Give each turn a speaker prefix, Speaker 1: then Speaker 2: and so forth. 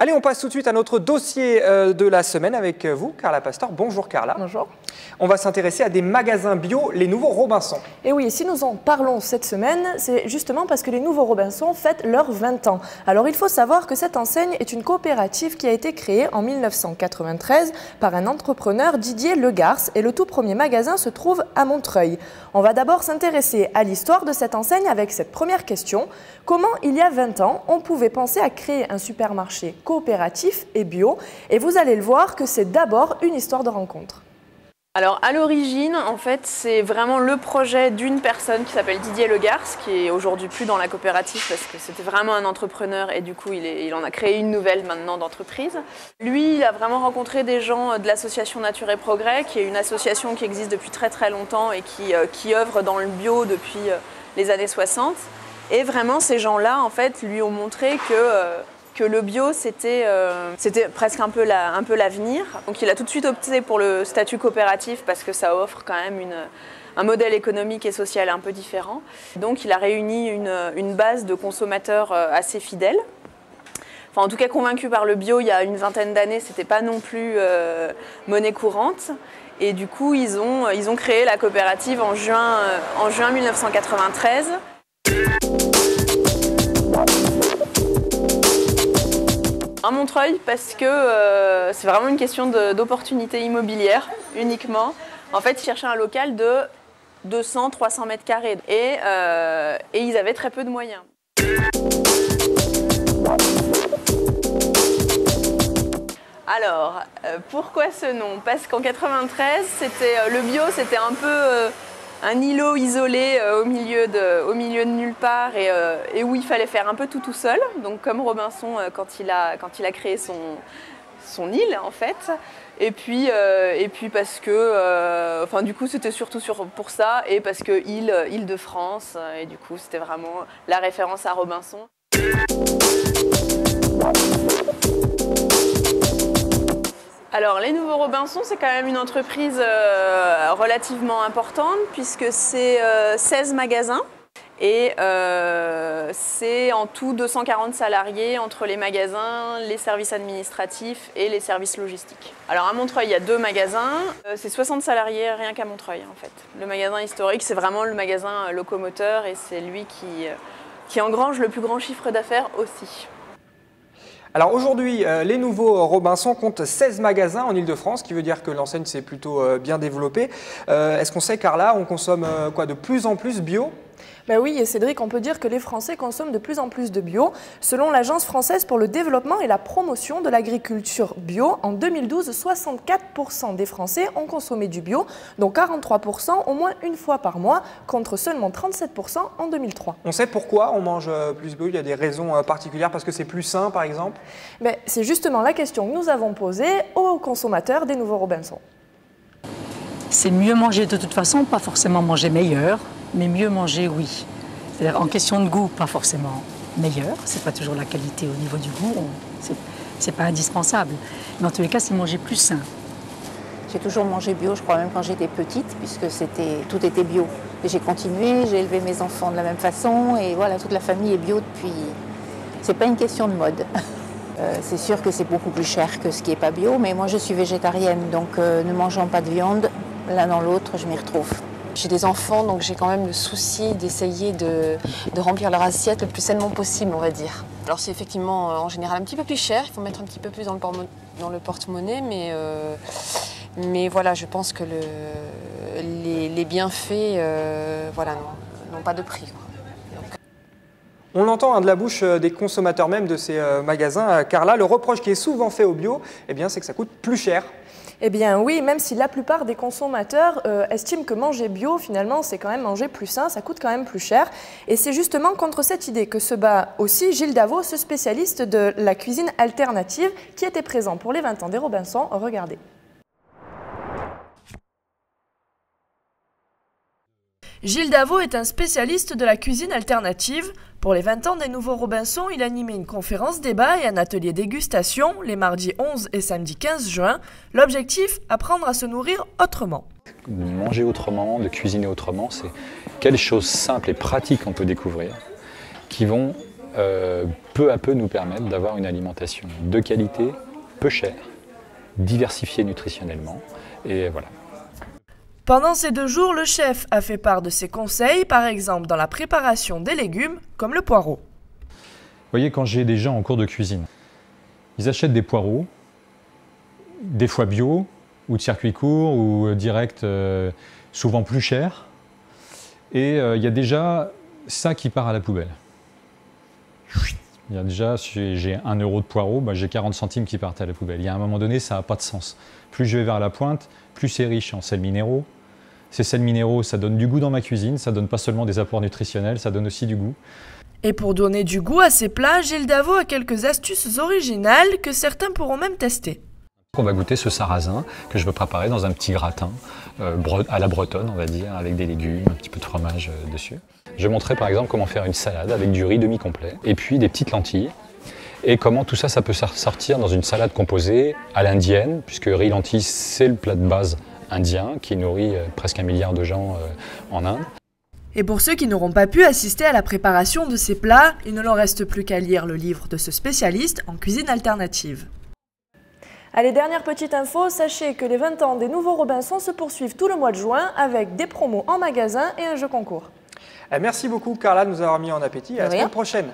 Speaker 1: Allez, on passe tout de suite à notre dossier de la semaine avec vous, Carla Pastor. Bonjour Carla.
Speaker 2: Bonjour.
Speaker 1: On va s'intéresser à des magasins bio, les Nouveaux Robinson.
Speaker 2: Et oui, si nous en parlons cette semaine, c'est justement parce que les Nouveaux Robinson fêtent leurs 20 ans. Alors il faut savoir que cette enseigne est une coopérative qui a été créée en 1993 par un entrepreneur, Didier Legars, et le tout premier magasin se trouve à Montreuil. On va d'abord s'intéresser à l'histoire de cette enseigne avec cette première question. Comment, il y a 20 ans, on pouvait penser à créer un supermarché coopératif et bio? Et vous allez le voir que c'est d'abord une histoire de rencontre.
Speaker 3: Alors à l'origine, en fait, c'est vraiment le projet d'une personne qui s'appelle Didier Legars, qui est aujourd'hui plus dans la coopérative parce que c'était vraiment un entrepreneur et du coup il en a créé une nouvelle maintenant d'entreprise. Lui, il a vraiment rencontré des gens de l'association Nature et Progrès, qui est une association qui existe depuis très très longtemps et qui œuvre dans le bio depuis les années 60. Et vraiment ces gens-là, en fait, lui ont montré que le bio, c'était presque un peu l'avenir. Donc il a tout de suite opté pour le statut coopératif parce que ça offre quand même un modèle économique et social un peu différent. Donc il a réuni une base de consommateurs assez fidèles. Enfin, en tout cas convaincus par le bio il y a une vingtaine d'années, c'était pas non plus monnaie courante. Et du coup, ils ont créé la coopérative en juin 1993. À Montreuil parce que c'est vraiment une question d'opportunité immobilière uniquement. En fait, ils cherchaient un local de 200-300 mètres carrés et ils avaient très peu de moyens. Alors, pourquoi ce nom? Parce qu'en 93, le bio, c'était un peu un îlot isolé au milieu de nulle part et où il fallait faire un peu tout seul. Donc comme Robinson quand il a créé son île en fait. Et puis parce que, enfin du coup c'était surtout pour ça et parce que île de France et du coup c'était vraiment la référence à Robinson. Alors, les Nouveaux Robinson, c'est quand même une entreprise relativement importante puisque c'est 16 magasins et c'est en tout 240 salariés entre les magasins, les services administratifs et les services logistiques. Alors à Montreuil, il y a 2 magasins, c'est 60 salariés rien qu'à Montreuil en fait. Le magasin historique, c'est vraiment le magasin locomoteur et c'est lui qui engrange le plus grand chiffre d'affaires aussi.
Speaker 1: Alors aujourd'hui, les Nouveaux Robinson comptent 16 magasins en Ile-de-France, ce qui veut dire que l'enseigne s'est plutôt bien développée. Est-ce qu'on sait, Carla, on consomme de plus en plus bio ?
Speaker 2: Ben oui, et Cédric, on peut dire que les Français consomment de plus en plus de bio. Selon l'Agence française pour le développement et la promotion de l'agriculture bio, en 2012, 64% des Français ont consommé du bio, dont 43% au moins une fois par mois, contre seulement 37% en 2003.
Speaker 1: On sait pourquoi on mange plus bio? Il y a des raisons particulières, parce que c'est plus sain, par exemple?
Speaker 2: Ben, c'est justement la question que nous avons posée aux consommateurs des Nouveaux Robinson.
Speaker 4: C'est mieux manger de toute façon, pas forcément manger meilleur. Mais mieux manger, oui. C'est-à-dire en question de goût, pas forcément meilleur. C'est pas toujours la qualité au niveau du goût. C'est pas indispensable. Mais en tous les cas, c'est manger plus sain.
Speaker 5: J'ai toujours mangé bio, je crois même quand j'étais petite, puisque tout était bio. Et j'ai continué, j'ai élevé mes enfants de la même façon. Et voilà, toute la famille est bio depuis... C'est pas une question de mode. C'est sûr que c'est beaucoup plus cher que ce qui n'est pas bio. Mais moi, je suis végétarienne, donc ne mangeant pas de viande, l'un dans l'autre, je m'y retrouve.
Speaker 6: J'ai des enfants, donc j'ai quand même le souci d'essayer de remplir leur assiette le plus sainement possible, on va dire. Alors c'est effectivement en général un petit peu plus cher, il faut mettre un petit peu plus dans le porte-monnaie, mais voilà, je pense que les bienfaits voilà, n'ont pas de prix, quoi.
Speaker 1: On l'entend de la bouche des consommateurs même de ces magasins. Carla, le reproche qui est souvent fait au bio, c'est que ça coûte plus cher.
Speaker 2: Eh bien oui, même si la plupart des consommateurs estiment que manger bio, finalement, c'est quand même manger plus sain, ça coûte quand même plus cher. Et c'est justement contre cette idée que se bat aussi Gilles Davot, ce spécialiste de la cuisine alternative, qui était présent pour les 20 ans des Robinson. Regardez. Gilles Davot est un spécialiste de la cuisine alternative. Pour les 20 ans des Nouveaux Robinson, il animait une conférence débat et un atelier dégustation les mardis 11 et samedi 15 juin. L'objectif, apprendre à se nourrir autrement.
Speaker 7: De manger autrement, de cuisiner autrement, c'est quelles choses simples et pratiques on peut découvrir qui vont peu à peu nous permettre d'avoir une alimentation de qualité, peu chère, diversifiée nutritionnellement. Et voilà.
Speaker 2: Pendant ces 2 jours, le chef a fait part de ses conseils, par exemple dans la préparation des légumes, comme le poireau.
Speaker 8: Vous voyez, quand j'ai des gens en cours de cuisine, ils achètent des poireaux, des fois bio, ou de circuit court, ou direct, souvent plus cher. Et il y a déjà ça qui part à la poubelle. Il y a déjà, si j'ai 1 euro de poireaux, j'ai 40 centimes qui partent à la poubelle. Il y a un moment donné, ça n'a pas de sens. Plus je vais vers la pointe, plus c'est riche en sels minéraux. Ces sels minéraux, ça donne du goût dans ma cuisine, ça donne pas seulement des apports nutritionnels, ça donne aussi du goût.
Speaker 2: Et pour donner du goût à ces plats, Gilles Davot a quelques astuces originales que certains pourront même tester.
Speaker 7: On va goûter ce sarrasin que je veux préparer dans un petit gratin à la bretonne, on va dire, avec des légumes, un petit peu de fromage dessus. Je vais montrer par exemple comment faire une salade avec du riz demi-complet et puis des petites lentilles. Et comment tout ça, ça peut sortir dans une salade composée à l'indienne, puisque riz-lentilles, c'est le plat de base indien qui nourrit presque 1 milliard de gens en Inde.
Speaker 2: Et pour ceux qui n'auront pas pu assister à la préparation de ces plats, il ne leur reste plus qu'à lire le livre de ce spécialiste en cuisine alternative. Allez, dernière petite info, sachez que les 20 ans des nouveaux Robinson se poursuivent tout le mois de juin avec des promos en magasin et un jeu concours.
Speaker 1: Merci beaucoup Carla de nous avoir mis en appétit. À la semaine prochaine.